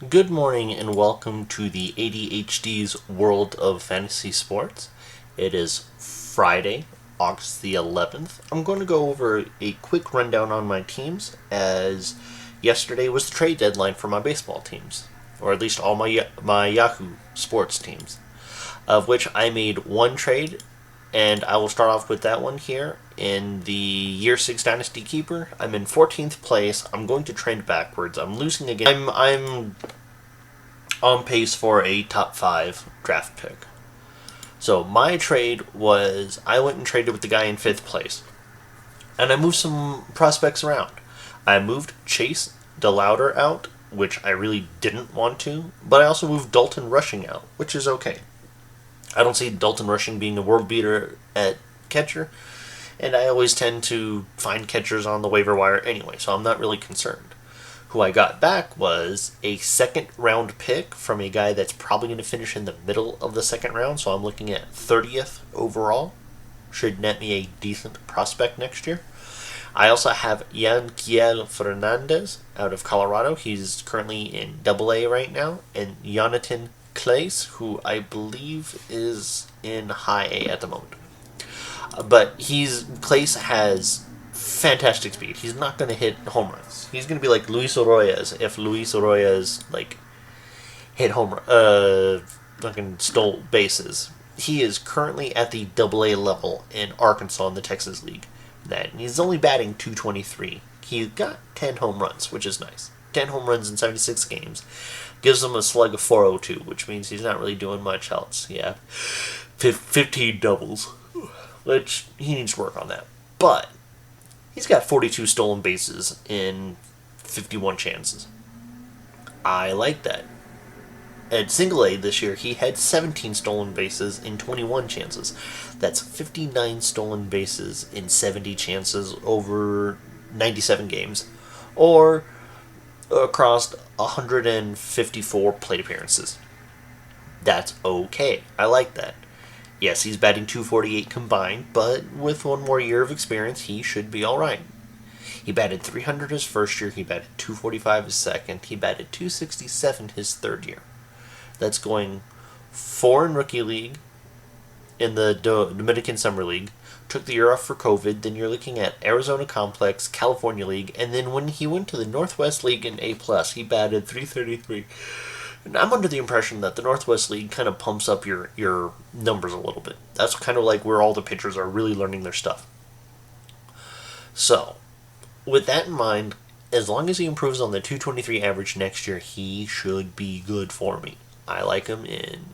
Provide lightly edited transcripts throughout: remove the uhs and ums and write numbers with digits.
Good morning and welcome to the ADHD's World of Fantasy Sports. It is Friday, August the 11th. I'm going to go over a quick rundown on my teams, as yesterday was the trade deadline for my baseball teams, or at least all my Yahoo Sports teams, of which I made one trade, and I will start off with that one here. In the Year 6 Dynasty Keeper, I'm in 14th place. I'm going to trend backwards. I'm losing again. I'm on pace for a top 5 draft pick. So my trade was, I went and traded with the guy in 5th place. And I moved some prospects around. I moved Chase DeLauder out, which I really didn't want to, but I also moved Dalton Rushing out, which is okay. I don't see Dalton Rushing being a world beater at catcher, and I always tend to find catchers on the waiver wire anyway, so I'm not really concerned. Who I got back was a second round pick from a guy that's probably going to finish in the middle of the second round, so I'm looking at 30th overall. Should net me a decent prospect next year. I also have Yanquiel Fernandez out of Colorado. He's currently in AA right now, and Jonathan Claes, who I believe is in High A at the moment. But Claes has fantastic speed. He's not going to hit home runs. He's going to be like Luis Arroyas if Luis Arroyas hit fucking stole bases. He is currently at the AA level in Arkansas in the Texas League. He's only batting .223. He got 10 home runs, which is nice. 10 home runs in 76 games gives him a slug of .402, which means he's not really doing much else. Yeah, 15 doubles, which he needs to work on that. But he's got 42 stolen bases in 51 chances. I like that. At single A this year, he had 17 stolen bases in 21 chances. That's 59 stolen bases in 70 chances over 97 games, or across 154 plate appearances. That's okay. I like that. Yes, he's batting .248 combined, but with one more year of experience, he should be alright. He batted .300 his first year, he batted .245 his second, he batted .267 his third year. That's going 4 in Rookie League, in the Dominican Summer League, took the year off for COVID, then you're looking at Arizona Complex, California League, and then when he went to the Northwest League in A+, he batted .333. And I'm under the impression that the Northwest League kind of pumps up your numbers a little bit. That's kind of like where all the pitchers are really learning their stuff. So, with that in mind, as long as he improves on the .223 average next year, he should be good for me. I like him in,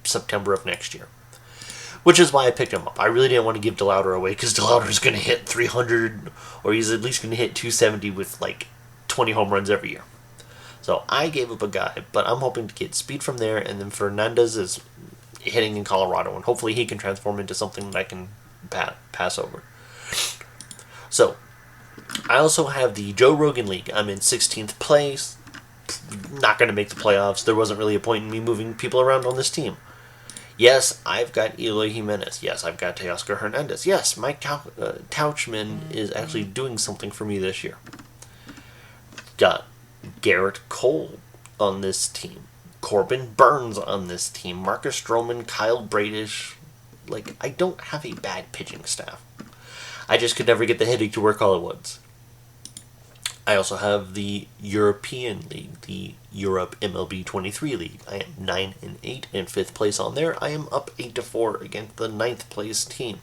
September of next year. Which is why I picked him up. I really didn't want to give DeLauder away because DeLauder is going to hit 300, or he's at least going to hit 270 with 20 home runs every year. So I gave up a guy, but I'm hoping to get speed from there, and then Fernandez is hitting in Colorado, and hopefully he can transform into something that I can pass over. So, I also have the Joe Rogan League. I'm in 16th place. Not going to make the playoffs. There wasn't really a point in me moving people around on this team. Yes, I've got Eloy Jimenez. Yes, I've got Teoscar Hernandez. Yes, Mike Tauchman is actually doing something for me this year. Got Garrett Cole on this team. Corbin Burns on this team. Marcus Stroman, Kyle Bradish. I don't have a bad pitching staff. I just could never get the hitting to work all at once. I also have the European League, the Europe MLB 23 League. I am 9-8 in 5th place on there. I am up 8-4 against the 9th place team.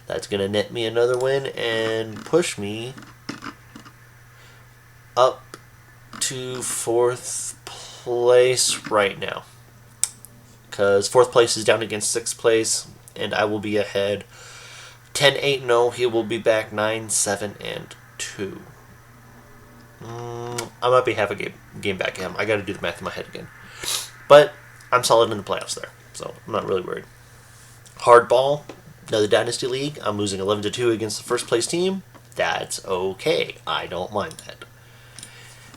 That's going to net me another win and push me up to 4th place right now. Because 4th place is down against 6th place, and I will be ahead 10-8-0. He will be back 9-7-2. I might be half a game back at him. I got to do the math in my head again. But I'm solid in the playoffs there, so I'm not really worried. Hardball, another Dynasty League. I'm losing 11-2 against the first place team. That's okay. I don't mind that.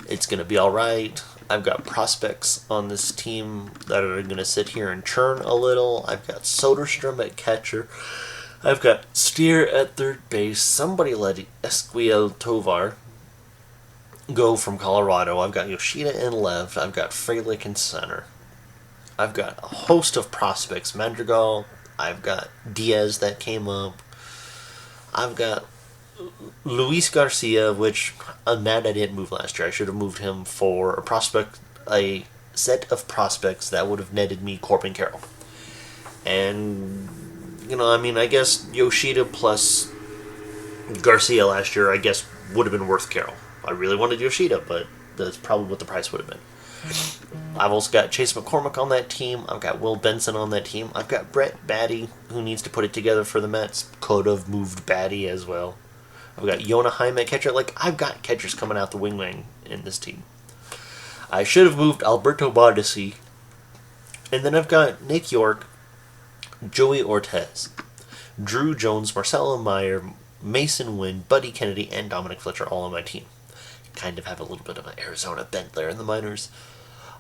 It's going to be alright. I've got prospects on this team that are going to sit here and churn a little. I've got Soderstrom at catcher. I've got Steer at third base. Somebody let Esquiel Tovar go from Colorado. I've got Yoshida in left. I've got Frelick in center. I've got a host of prospects. Madrigal. I've got Diaz that came up. I've got Luis Garcia, which I'm mad I didn't move last year. I should have moved him for a set of prospects that would have netted me Corbin Carroll. And, I guess Yoshida plus Garcia last year, I guess, would have been worth Carroll. I really wanted Yoshida, but that's probably what the price would have been. I've also got Chase McCormick on that team. I've got Will Benson on that team. I've got Brett Batty, who needs to put it together for the Mets. Could have moved Batty as well. I've got Yona Jaime at catcher. I've got catchers coming out the wing in this team. I should have moved Alberto Bardesi. And then I've got Nick York, Joey Ortez, Drew Jones, Marcelo Meyer, Mason Wynn, Buddy Kennedy, and Dominic Fletcher all on my team. Kind of have a little bit of an Arizona bent there in the minors.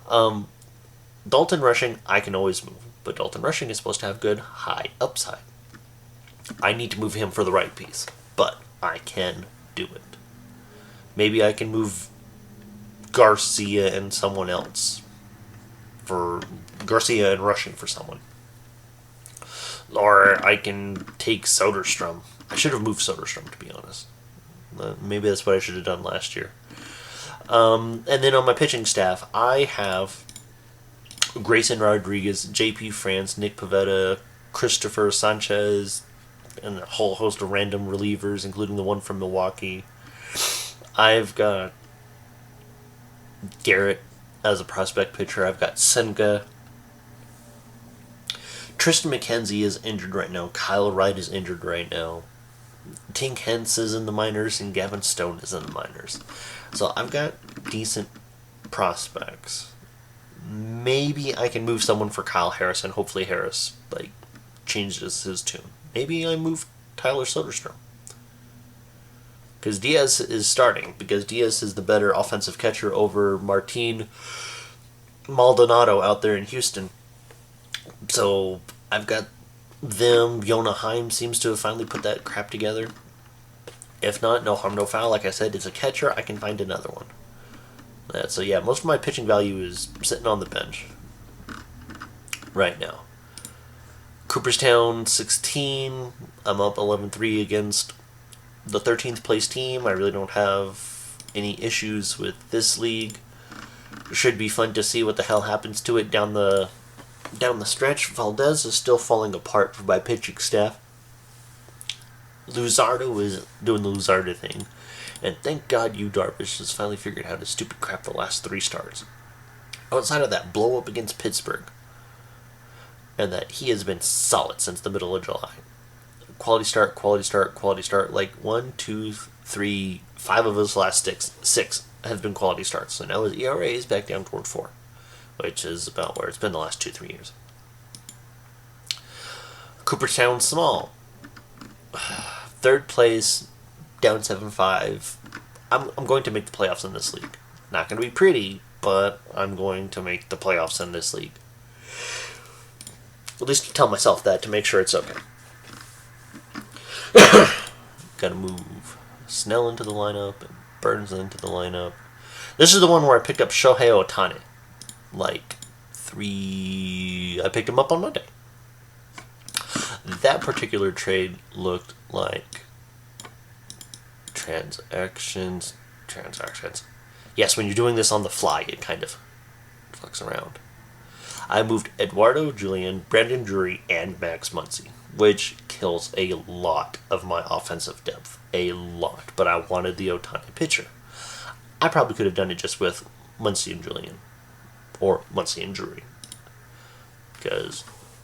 Dalton Rushing, I can always move, but Dalton Rushing is supposed to have good high upside. I need to move him for the right piece, but I can do it. Maybe I can move Garcia and someone else for Garcia and Rushing for someone. Or I can take Soderstrom. I should have moved Soderstrom, to be honest. Maybe that's what I should have done last year. And then on my pitching staff, I have Grayson Rodriguez, JP France, Nick Pivetta, Christopher Sanchez, and a whole host of random relievers, including the one from Milwaukee. I've got Garrett as a prospect pitcher. I've got Senga. Tristan McKenzie is injured right now. Kyle Wright is injured right now. Tink Hence is in the minors, and Gavin Stone is in the minors. So I've got decent prospects. Maybe I can move someone for Kyle Harris, and hopefully Harris changes his tune. Maybe I move Tyler Soderstrom. Because Diaz is starting. Because Diaz is the better offensive catcher over Martin Maldonado out there in Houston. So I've got them. Yona Heim seems to have finally put that crap together. If not, no harm, no foul. Like I said, it's a catcher. I can find another one. So yeah, most of my pitching value is sitting on the bench right now. Cooperstown 16. I'm up 11-3 against the 13th place team. I really don't have any issues with this league. It should be fun to see what the hell happens to it down the stretch. Valdez is still falling apart for my pitching staff. Luzardo is doing the Luzardo thing. And thank God Yu Darvish has finally figured out his stupid crap the last 3 starts. Outside of that blow up against Pittsburgh, and that he has been solid since the middle of July. Quality start, quality start, quality start. 1, 2, 3, 5 of his last 6 have been quality starts. So now his ERA is back down toward 4, which is about where it's been the last 2-3 years. Cooperstown small. 3rd place, down 7-5. I'm going to make the playoffs in this league. Not going to be pretty, but I'm going to make the playoffs in this league. At least tell myself that to make sure it's okay. Gotta move Snell into the lineup and Burns into the lineup. This is the one where I picked up Shohei Ohtani. I picked him up on Monday. That particular trade looked like transactions. Yes, when you're doing this on the fly, it kind of fucks around. I moved Eduardo Julian, Brandon Drury, and Max Muncy, which kills a lot of my offensive depth. A lot. But I wanted the Ohtani pitcher. I probably could have done it just with Muncy and Julian. Or Muncy and Drury. Because,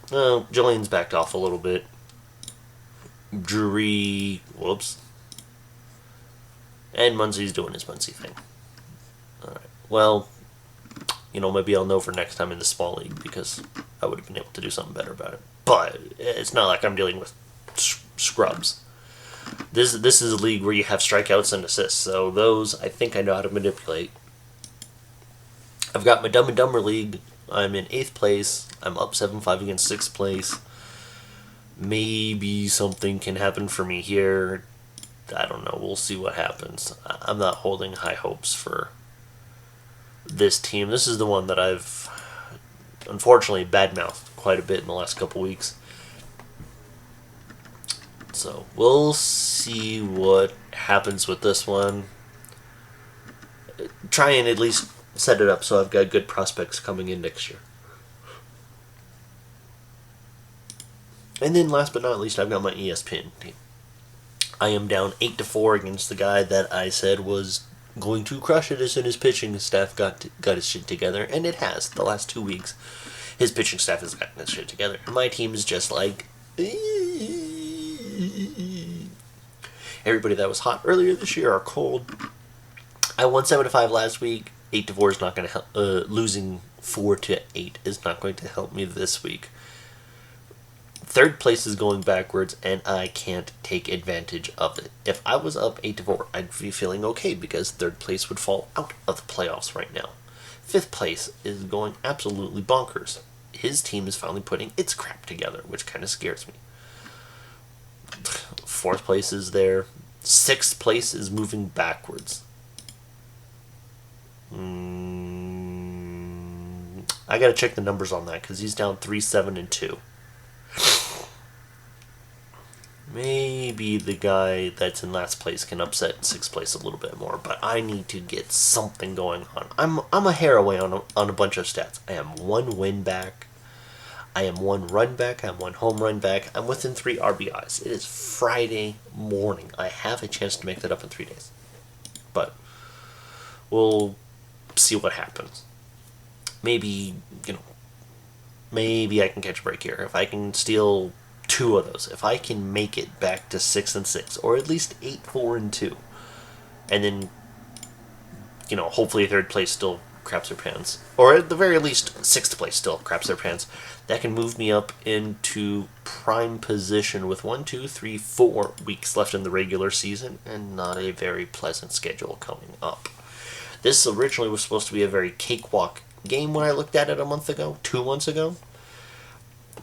Julian's backed off a little bit. Drury, whoops. And Muncy's doing his Muncy thing. Alright, well, maybe I'll know for next time in the small league, because I would have been able to do something better about it. But it's not like I'm dealing with scrubs. This is a league where you have strikeouts and assists, so those I think I know how to manipulate. I've got my Dumb and Dumber league. I'm in 8th place. I'm up 7-5 against 6th place. Maybe something can happen for me here. I don't know. We'll see what happens. I'm not holding high hopes for this team. This is the one that I've unfortunately badmouthed quite a bit in the last couple weeks. So we'll see what happens with this one. Try and at least set it up so I've got good prospects coming in next year. And then last but not least, I've got my ESPN team. I am down 8-4 against the guy that I said was going to crush it as soon as pitching staff got his shit together, and it has. The last 2 weeks, his pitching staff has gotten his shit together. And my team is just like... Everybody that was hot earlier this year are cold. I won 7-5 last week. 8-4 is not going to help. Losing 4-8 is not going to help me this week. Third place is going backwards, and I can't take advantage of it. If I was up 8-4, I'd be feeling okay because third place would fall out of the playoffs right now. Fifth place is going absolutely bonkers. His team is finally putting its crap together, which kind of scares me. Fourth place is there. Sixth place is moving backwards. I gotta check the numbers on that because he's down 3-7-2. Maybe the guy that's in last place can upset sixth place a little bit more, but I need to get something going on. I'm a hair away on a bunch of stats. I am 1 win back. I am 1 run back. I'm 1 home run back. I'm within 3 RBIs. It is Friday morning. I have a chance to make that up in 3 days. But we'll see what happens. Maybe, maybe I can catch a break here. If I can steal 2 of those, if I can make it back to 6-6, or at least 8-4-2, and then, hopefully third place still craps their pants, or at the very least sixth place still craps their pants, that can move me up into prime position with 4 weeks left in the regular season, and not a very pleasant schedule coming up. This originally was supposed to be a very cakewalk game when I looked at it 2 months ago.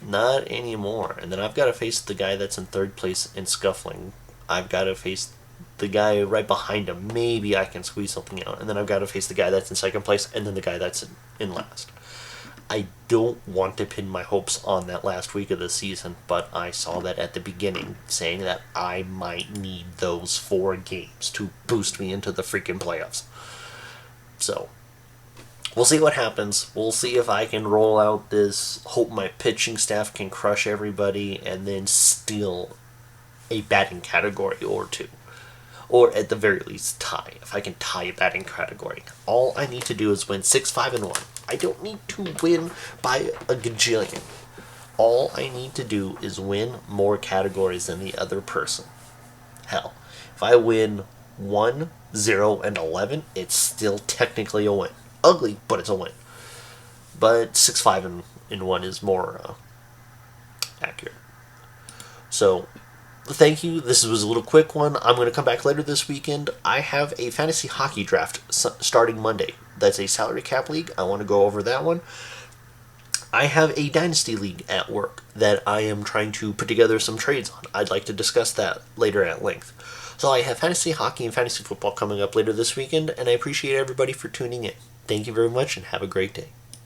Not anymore. And then I've got to face the guy that's in third place and scuffling. I've got to face the guy right behind him. Maybe I can squeeze something out. And then I've got to face the guy that's in second place and then the guy that's in last. I don't want to pin my hopes on that last week of the season, but I saw that at the beginning, saying that I might need those 4 games to boost me into the freaking playoffs. So, we'll see what happens. We'll see if I can roll out this, hope my pitching staff can crush everybody, and then steal a batting category or 2. Or at the very least, tie. If I can tie a batting category. All I need to do is win 6-5-1. I don't need to win by a gajillion. All I need to do is win more categories than the other person. Hell, if I win 1, 0, and 11, it's still technically a win. Ugly, but it's a win. But 6-5-1 is more accurate. So, thank you. This was a little quick one. I'm going to come back later this weekend. I have a fantasy hockey draft starting Monday. That's a salary cap league. I want to go over that one. I have a dynasty league at work that I am trying to put together some trades on. I'd like to discuss that later at length. So I have fantasy hockey and fantasy football coming up later this weekend, and I appreciate everybody for tuning in. Thank you very much, and have a great day.